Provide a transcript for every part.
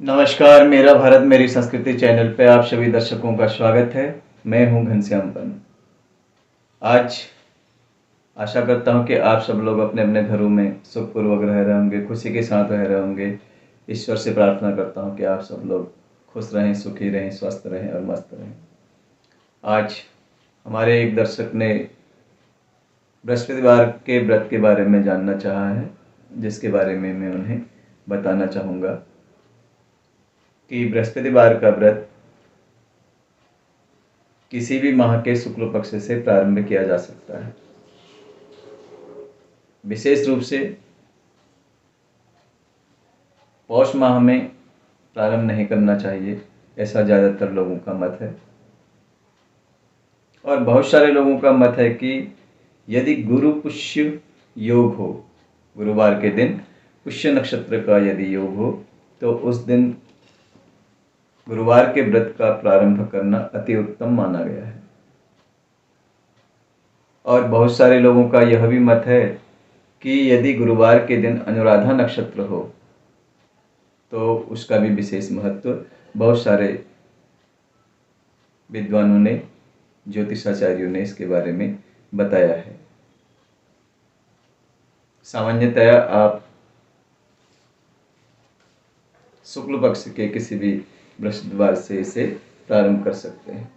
नमस्कार, मेरा भारत मेरी संस्कृति चैनल पे आप सभी दर्शकों का स्वागत है। मैं हूं घनश्याम पंत। आज आशा करता हूं कि आप सब लोग अपने अपने घरों में सुखपूर्वक रह रहे होंगे, खुशी के साथ रह रहे होंगे। ईश्वर से प्रार्थना करता हूं कि आप सब लोग खुश रहें, सुखी रहें, स्वस्थ रहें और मस्त रहें। आज हमारे एक दर्शक ने बृहस्पतिवार के व्रत के बारे में जानना चाहा है, जिसके बारे में मैं उन्हें बताना चाहूँगा कि बृहस्पतिवार का व्रत किसी भी माह के शुक्ल पक्ष से प्रारंभ किया जा सकता है। विशेष रूप से पौष माह में प्रारंभ नहीं करना चाहिए, ऐसा ज़्यादातर लोगों का मत है। और बहुत सारे लोगों का मत है कि यदि गुरु पुष्य योग हो, गुरुवार के दिन पुष्य नक्षत्र का यदि योग हो, तो उस दिन गुरुवार के व्रत का प्रारंभ करना अति उत्तम माना गया है। और बहुत सारे लोगों का यह भी मत है कि यदि गुरुवार के दिन अनुराधा नक्षत्र हो तो उसका भी विशेष महत्व बहुत सारे विद्वानों ने, ज्योतिषाचार्यों ने इसके बारे में बताया है। सामान्यतया आप शुक्ल पक्ष के किसी भी बृहस्पतिवार से इसे प्रारंभ कर सकते हैं।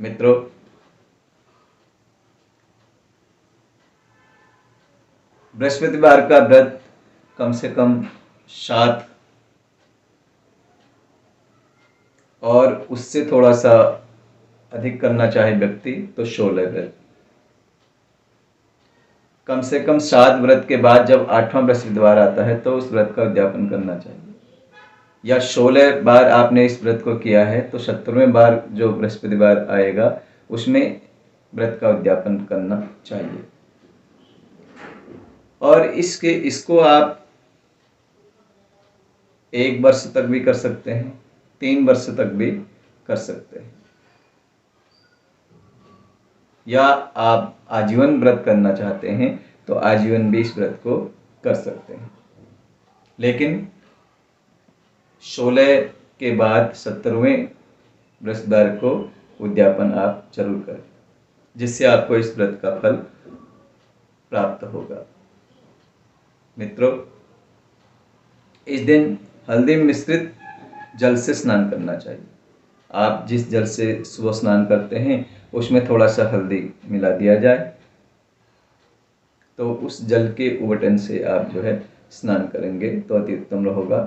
मित्रों, बृहस्पतिवार का व्रत कम से कम 7 और उससे थोड़ा सा अधिक करना चाहे व्यक्ति तो 16 व्रत। कम से कम 7 व्रत के बाद जब 8वां बृहस्पतिवार आता है तो उस व्रत का उद्यापन करना चाहिए। या 16 बार आपने इस व्रत को किया है तो 17वें बार जो बृहस्पतिवार आएगा उसमें व्रत का उद्यापन करना चाहिए। और इसको आप 1 वर्ष तक भी कर सकते हैं, 3 वर्ष तक भी कर सकते हैं, या आप आजीवन व्रत करना चाहते हैं तो आजीवन भी इस व्रत को कर सकते हैं। लेकिन 16 के बाद 17वें बृहस्पतिवार को उद्यापन आप जरूर करें, जिससे आपको इस व्रत का फल प्राप्त होगा। मित्रों, इस दिन हल्दी मिश्रित जल से स्नान करना चाहिए। आप जिस जल से सुबह स्नान करते हैं उसमें थोड़ा सा हल्दी मिला दिया जाए, तो उस जल के उबटन से आप जो है स्नान करेंगे तो अति उत्तम होगा।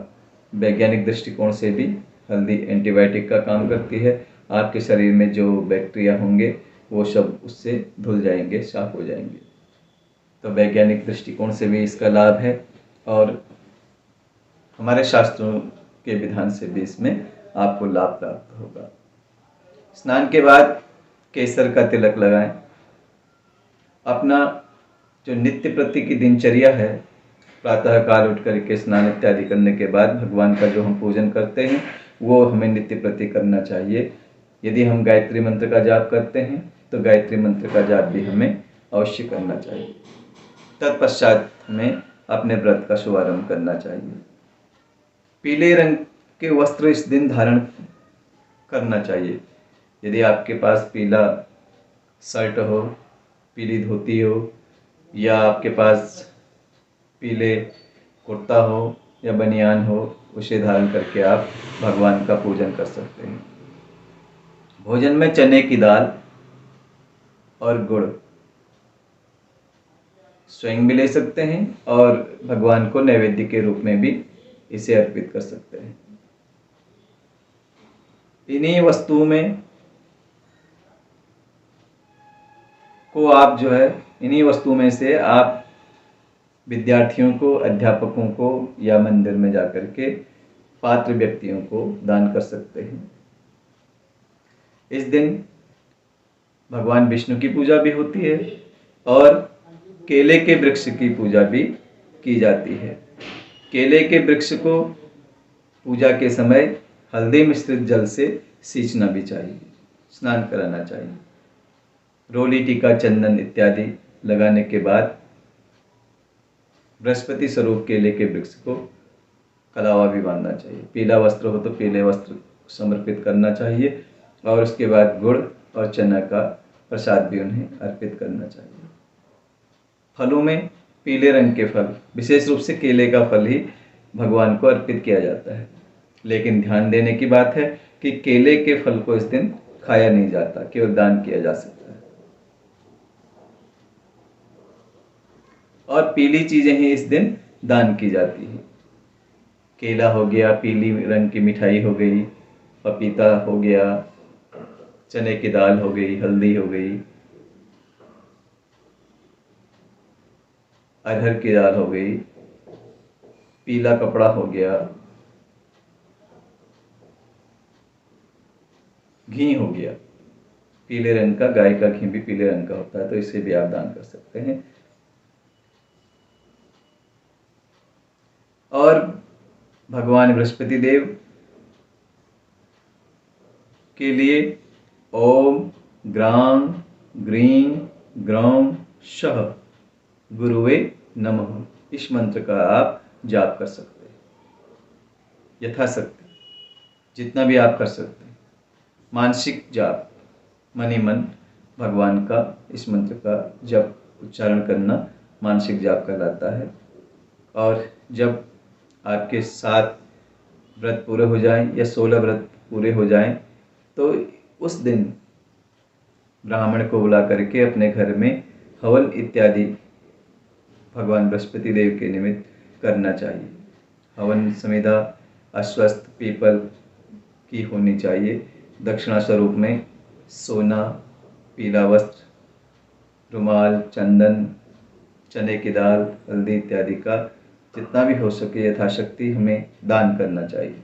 वैज्ञानिक दृष्टिकोण से भी हल्दी एंटीबायोटिक का काम करती है। आपके शरीर में जो बैक्टीरिया होंगे वो सब उससे धुल जाएंगे, साफ हो जाएंगे। तो वैज्ञानिक दृष्टिकोण से भी इसका लाभ है और हमारे शास्त्रों के विधान से भी इसमें आपको लाभ प्राप्त होगा। स्नान के बाद केसर का तिलक लगाएं। अपना जो नित्य प्रति की दिनचर्या है, प्रातः काल उठ करके स्नान इत्यादि करने के बाद भगवान का जो हम पूजन करते हैं वो हमें नित्य प्रति करना चाहिए। यदि हम गायत्री मंत्र का जाप करते हैं तो गायत्री मंत्र का जाप भी हमें अवश्य करना चाहिए। तत्पश्चात हमें अपने व्रत का शुभारंभ करना चाहिए। पीले रंग के वस्त्र इस दिन धारण करना चाहिए। यदि आपके पास पीला शर्ट हो, पीली धोती हो, या आपके पास पीले कुर्ता हो या बनियान हो, उसे धारण करके आप भगवान का पूजन कर सकते हैं। भोजन में चने की दाल और गुड़ स्वयं भी ले सकते हैं और भगवान को नैवेद्य के रूप में भी इसे अर्पित कर सकते हैं। इन्हीं वस्तुओं में को आप जो है, इन्हीं वस्तुओं में से आप विद्यार्थियों को, अध्यापकों को या मंदिर में जाकर के पात्र व्यक्तियों को दान कर सकते हैं। इस दिन भगवान विष्णु की पूजा भी होती है और केले के वृक्ष की पूजा भी की जाती है। केले के वृक्ष को पूजा के समय हल्दी मिश्रित जल से सींचना भी चाहिए, स्नान कराना चाहिए। रोली, टीका, चंदन इत्यादि लगाने के बाद बृहस्पति स्वरूप केले के वृक्ष को कलावा भी बांधना चाहिए। पीला वस्त्र हो तो पीले वस्त्र समर्पित करना चाहिए और उसके बाद गुड़ और चना का प्रसाद भी उन्हें अर्पित करना चाहिए। फलों में पीले रंग के फल, विशेष रूप से केले का फल ही भगवान को अर्पित किया जाता है। लेकिन ध्यान देने की बात है कि केले के फल को इस दिन खाया नहीं जाता, केवल दान किया जा सकता है। और पीली चीजें ही इस दिन दान की जाती है। केला हो गया, पीली रंग की मिठाई हो गई, पपीता हो गया, चने की दाल हो गई, हल्दी हो गई, अरहर की दाल हो गई, पीला कपड़ा हो गया, घी हो गया। पीले रंग का गाय का घी भी पीले रंग का होता है, तो इसे भी आप दान कर सकते हैं। और भगवान बृहस्पति देव के लिए ओम ग्रां ग्रीं ग्रौं शः गुरुवे नमः इस मंत्र का आप जाप कर सकते हैं यथाशक्ति, जितना भी आप कर सकते हैं। मानसिक जाप, मनी मन भगवान का इस मंत्र का जप उच्चारण करना मानसिक जाप कहलाता है। और जब आपके 7 व्रत पूरे हो जाएं या 16 व्रत पूरे हो जाएं तो उस दिन ब्राह्मण को बुला करके अपने घर में हवन इत्यादि भगवान बृहस्पति देव के निमित्त करना चाहिए। हवन समिधा अश्वत्थ पीपल की होनी चाहिए। दक्षिणा स्वरूप में सोना, पीला वस्त्र, रुमाल, चंदन, चने की दाल, हल्दी इत्यादि का जितना भी हो सके यथाशक्ति हमें दान करना चाहिए।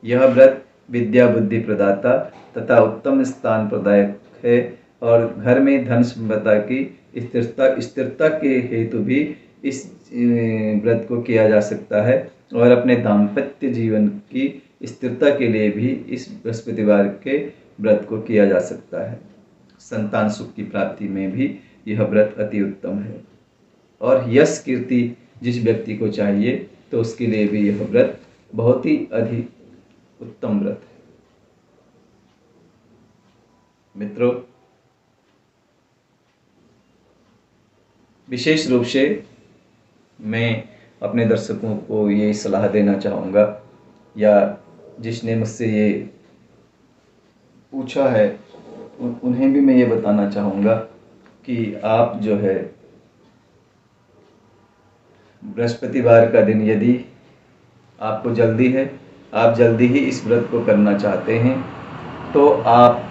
यह व्रत विद्या बुद्धि प्रदाता तथा उत्तम स्थान प्रदायक है और घर में धन संपदा की स्थिरता के हेतु भी इस व्रत को किया जा सकता है और अपने दाम्पत्य जीवन की स्थिरता के लिए भी इस बृहस्पतिवार के व्रत को किया जा सकता है। संतान सुख की प्राप्ति में भी यह व्रत अति उत्तम है और यश कीर्ति जिस व्यक्ति को चाहिए तो उसके लिए भी यह व्रत बहुत ही अधिक उत्तम व्रत है। मित्रों, विशेष रूप से मैं अपने दर्शकों को ये सलाह देना चाहूँगा या जिसने मुझसे ये पूछा है उन्हें भी मैं ये बताना चाहूँगा कि आप जो है बृहस्पतिवार का दिन यदि आपको जल्दी है, आप जल्दी ही इस व्रत को करना चाहते हैं तो आप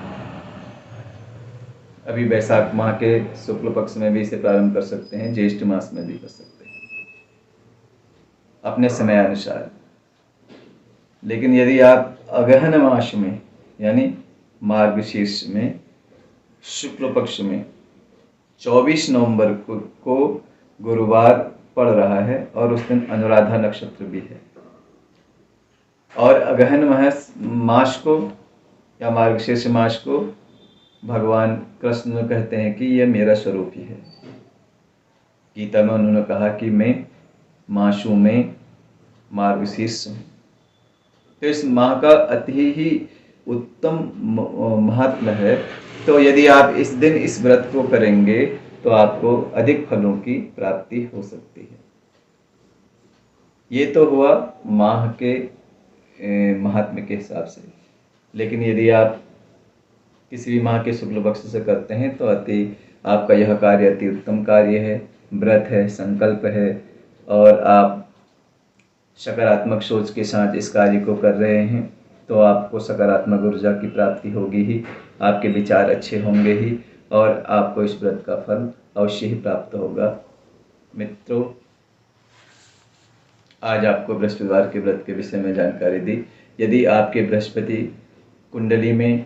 अभी वैशाख माह के शुक्ल पक्ष में भी इसे प्रारंभ कर सकते हैं, ज्येष्ठ मास में भी कर सकते हैं अपने समय अनुसार। लेकिन यदि आप अगहन मास में यानी मार्गशीर्ष में शुक्ल पक्ष में 24 नवंबर को गुरुवार पड़ रहा है और उस दिन अनुराधा नक्षत्र भी है और अगहन मास को या मार्गशीर्ष मास को भगवान कृष्ण कहते हैं कि यह मेरा स्वरूप ही है। गीता में उन्होंने कहा कि मैं मासों में मार्गशीर्ष हूँ। तो इस माह का अति ही उत्तम महात्म्य है। तो यदि आप इस दिन इस व्रत को करेंगे तो आपको अधिक फलों की प्राप्ति हो सकती है। ये तो हुआ माह के महात्म्य के हिसाब से। लेकिन यदि आप किसी भी माह के शुक्ल पक्ष से करते हैं तो आपका यह कार्य अति उत्तम कार्य है, व्रत है, संकल्प है और आप सकारात्मक सोच के साथ इस कार्य को कर रहे हैं तो आपको सकारात्मक ऊर्जा की प्राप्ति होगी ही, आपके विचार अच्छे होंगे ही और आपको इस व्रत का फल अवश्य ही प्राप्त होगा। मित्रों, आज आपको बृहस्पतिवार के व्रत के विषय में जानकारी दी। यदि आपके बृहस्पति कुंडली में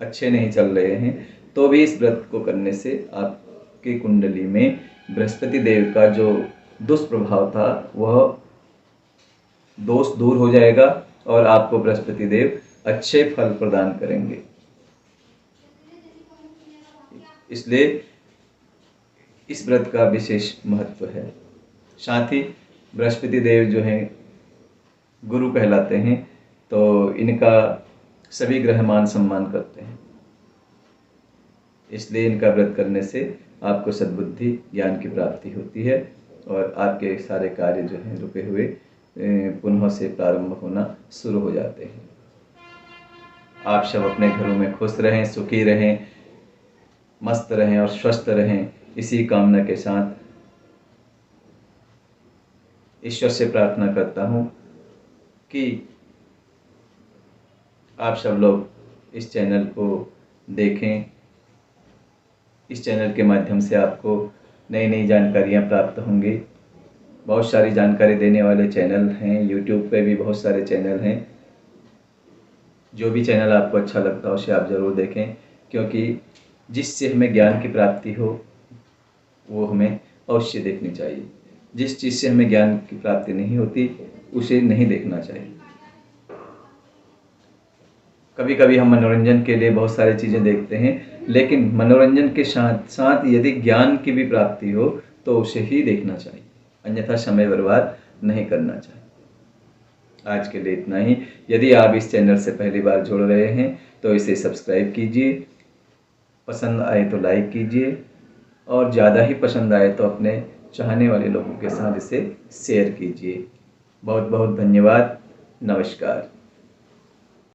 अच्छे नहीं चल रहे हैं तो भी इस व्रत को करने से आपकी कुंडली में बृहस्पति देव का जो दुष्प्रभाव था वह दोष दूर हो जाएगा और आपको बृहस्पति देव अच्छे फल प्रदान करेंगे। इसलिए इस व्रत का विशेष महत्व है। साथ ही बृहस्पति देव जो हैं गुरु कहलाते हैं, तो इनका सभी ग्रह मान सम्मान करते हैं। इसलिए इनका व्रत करने से आपको सद्बुद्धि ज्ञान की प्राप्ति होती है और आपके सारे कार्य जो हैं रुके हुए पुनः से प्रारंभ होना शुरू हो जाते हैं। आप सब अपने घरों में खुश रहें, सुखी रहें, मस्त रहें और स्वस्थ रहें, इसी कामना के साथ ईश्वर से प्रार्थना करता हूँ कि आप सब लोग इस चैनल को देखें। इस चैनल के माध्यम से आपको नई नई जानकारियाँ प्राप्त होंगी। बहुत सारी जानकारी देने वाले चैनल हैं, यूट्यूब पे भी बहुत सारे चैनल हैं। जो भी चैनल आपको अच्छा लगता हो उसे आप ज़रूर देखें, क्योंकि जिससे हमें ज्ञान की प्राप्ति हो वो हमें अवश्य देखनी चाहिए। जिस चीज़ से हमें ज्ञान की प्राप्ति नहीं होती उसे नहीं देखना चाहिए। कभी कभी हम मनोरंजन के लिए बहुत सारी चीज़ें देखते हैं, लेकिन मनोरंजन के साथ साथ यदि ज्ञान की भी प्राप्ति हो तो उसे ही देखना चाहिए, अन्यथा समय बर्बाद नहीं करना चाहिए। आज के लिए इतना ही। यदि आप इस चैनल से पहली बार जुड़ रहे हैं तो इसे सब्सक्राइब कीजिए, पसंद आए तो लाइक कीजिए और ज़्यादा ही पसंद आए तो अपने चाहने वाले लोगों के साथ इसे शेयर कीजिए। बहुत बहुत धन्यवाद। नमस्कार।